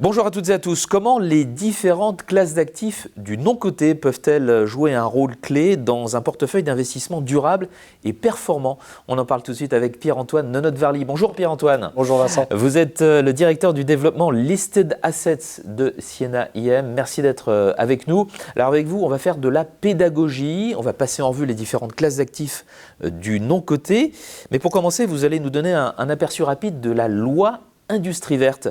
Bonjour à toutes et à tous. Comment les différentes classes d'actifs du non-coté peuvent-elles jouer un rôle clé dans un portefeuille d'investissement durable et performant? On en parle tout de suite avec Pierre-Antoine Nonot-Varly. Bonjour Pierre-Antoine. Bonjour Vincent. Vous êtes le directeur du développement Listed Assets de Siena IM. Merci d'être avec nous. Alors avec vous, on va faire de la pédagogie. On va passer en revue les différentes classes d'actifs du non-coté. Mais pour commencer, vous allez nous donner un aperçu rapide de la loi Industrie verte.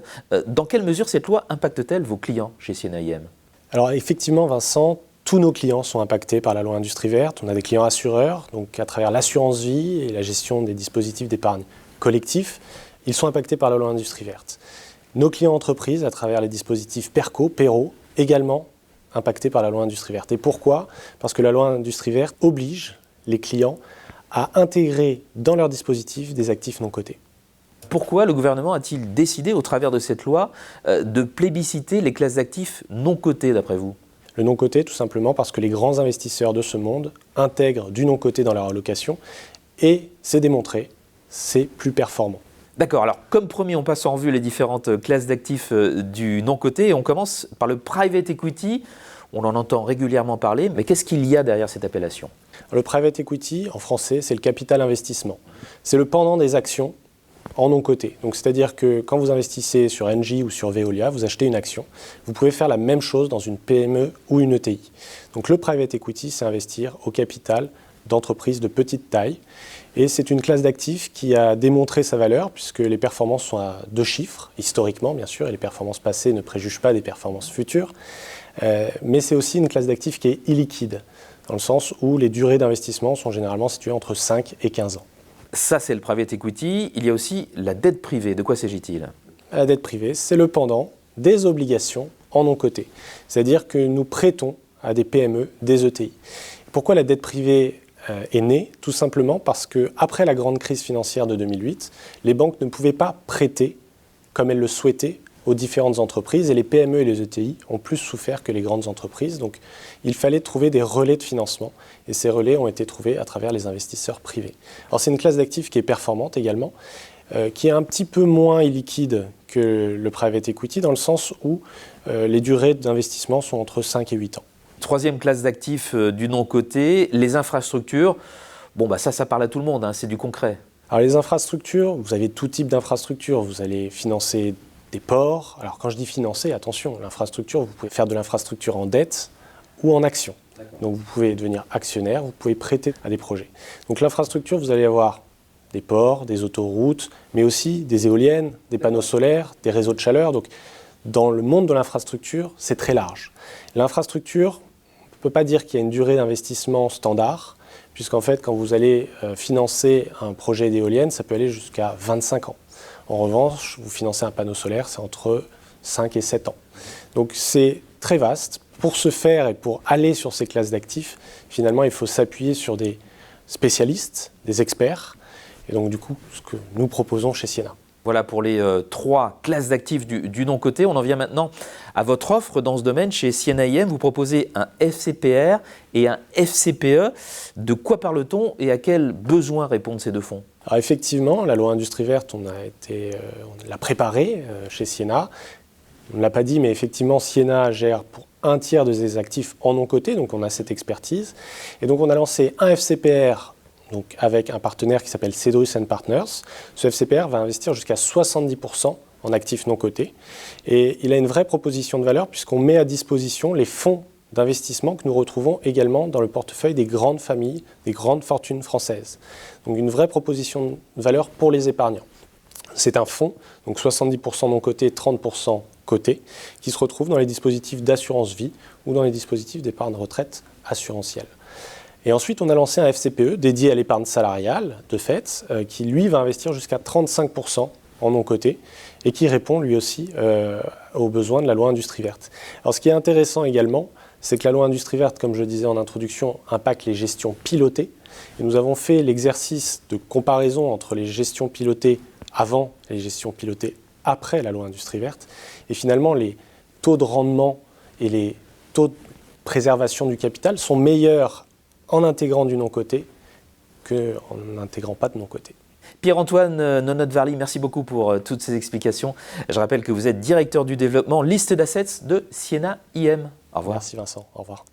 Dans quelle mesure cette loi impacte-t-elle vos clients chez Siena IM? Alors effectivement Vincent, tous nos clients sont impactés par la loi Industrie verte. On a des clients assureurs, donc à travers l'assurance vie et la gestion des dispositifs d'épargne collectifs, ils sont impactés par la loi Industrie verte. Nos clients entreprises, à travers les dispositifs PERCO, PERO, également impactés par la loi Industrie verte. Et pourquoi? Parce que la loi Industrie verte oblige les clients à intégrer dans leur dispositif des actifs non cotés. Pourquoi le gouvernement a-t-il décidé, au travers de cette loi, de plébisciter les classes d'actifs non cotées, d'après vous? Le non-coté, tout simplement parce que les grands investisseurs de ce monde intègrent du non-coté dans leur allocation et c'est démontré, c'est plus performant. D'accord, alors comme promis, on passe en revue les différentes classes d'actifs du non-coté et on commence par le private equity. On en entend régulièrement parler, mais qu'est-ce qu'il y a derrière cette appellation? Le private equity, en français, c'est le capital investissement. C'est le pendant des actions en non-coté. Donc, c'est-à-dire que quand vous investissez sur Engie ou sur Veolia, vous achetez une action. Vous pouvez faire la même chose dans une PME ou une ETI. Donc, le private equity, c'est investir au capital d'entreprises de petite taille. Et c'est une classe d'actifs qui a démontré sa valeur puisque les performances sont à 2 chiffres, historiquement bien sûr, et les performances passées ne préjugent pas des performances futures. Mais c'est aussi une classe d'actifs qui est illiquide, dans le sens où les durées d'investissement sont généralement situées entre 5 et 15 ans. Ça, c'est le private equity. Il y a aussi la dette privée. De quoi s'agit-il? La dette privée, c'est le pendant des obligations en non-coté. C'est-à-dire que nous prêtons à des PME, des ETI. Pourquoi la dette privée est née? Tout simplement parce qu'après la grande crise financière de 2008, les banques ne pouvaient pas prêter comme elles le souhaitaient aux différentes entreprises et les PME et les ETI ont plus souffert que les grandes entreprises. Donc il fallait trouver des relais de financement et ces relais ont été trouvés à travers les investisseurs privés. Alors c'est une classe d'actifs qui est performante également, qui est un petit peu moins illiquide que le private equity dans le sens où les durées d'investissement sont entre 5 et 8 ans. Troisième classe d'actifs du non-coté, les infrastructures. Bon, ça parle à tout le monde, hein, c'est du concret. Alors les infrastructures, vous avez tout type d'infrastructures. Vous allez financer des ports. Alors quand je dis financer, attention, l'infrastructure, vous pouvez faire de l'infrastructure en dette ou en action. Donc vous pouvez devenir actionnaire, vous pouvez prêter à des projets. Donc l'infrastructure, vous allez avoir des ports, des autoroutes, mais aussi des éoliennes, des panneaux solaires, des réseaux de chaleur. Donc dans le monde de l'infrastructure, c'est très large. L'infrastructure, on ne peut pas dire qu'il y a une durée d'investissement standard, puisqu'en fait, quand vous allez financer un projet d'éolienne, ça peut aller jusqu'à 25 ans. En revanche, vous financez un panneau solaire, c'est entre 5 et 7 ans. Donc c'est très vaste. Pour ce faire et pour aller sur ces classes d'actifs, finalement, il faut s'appuyer sur des spécialistes, des experts. Et donc du coup, ce que nous proposons chez Siena. Voilà pour les 3 classes d'actifs du non-coté. On en vient maintenant à votre offre dans ce domaine. Chez Siena IM, vous proposez un FCPR et un FCPE. De quoi parle-t-on et à quels besoins répondent ces deux fonds? Alors effectivement, la loi Industrie verte, on l'a préparée chez Siena. On ne l'a pas dit, mais effectivement, Siena gère pour 1/3 de ses actifs en non-coté, donc on a cette expertise. Et donc on a lancé un FCPR donc avec un partenaire qui s'appelle Cedrus & Partners. Ce FCPR va investir jusqu'à 70% en actifs non cotés. Et il a une vraie proposition de valeur puisqu'on met à disposition les fonds d'investissement que nous retrouvons également dans le portefeuille des grandes familles, des grandes fortunes françaises. Donc une vraie proposition de valeur pour les épargnants. C'est un fonds, donc 70% non coté, 30% coté, qui se retrouve dans les dispositifs d'assurance vie ou dans les dispositifs d'épargne retraite assurantielle. Et ensuite, on a lancé un FCPE dédié à l'épargne salariale, de fait, qui lui va investir jusqu'à 35% en non coté et qui répond lui aussi aux besoins de la loi Industrie verte. Alors ce qui est intéressant également, c'est que la loi Industrie verte, comme je disais en introduction, impacte les gestions pilotées. Et nous avons fait l'exercice de comparaison entre les gestions pilotées avant et les gestions pilotées après la loi Industrie verte. Et finalement, les taux de rendement et les taux de préservation du capital sont meilleurs en intégrant du non-coté qu'en n'intégrant pas de non-coté. Pierre-Antoine Nonot-Varly, merci beaucoup pour toutes ces explications. Je rappelle que vous êtes directeur du développement Listed Assets de Sienna IM. Au revoir. Merci Vincent, au revoir.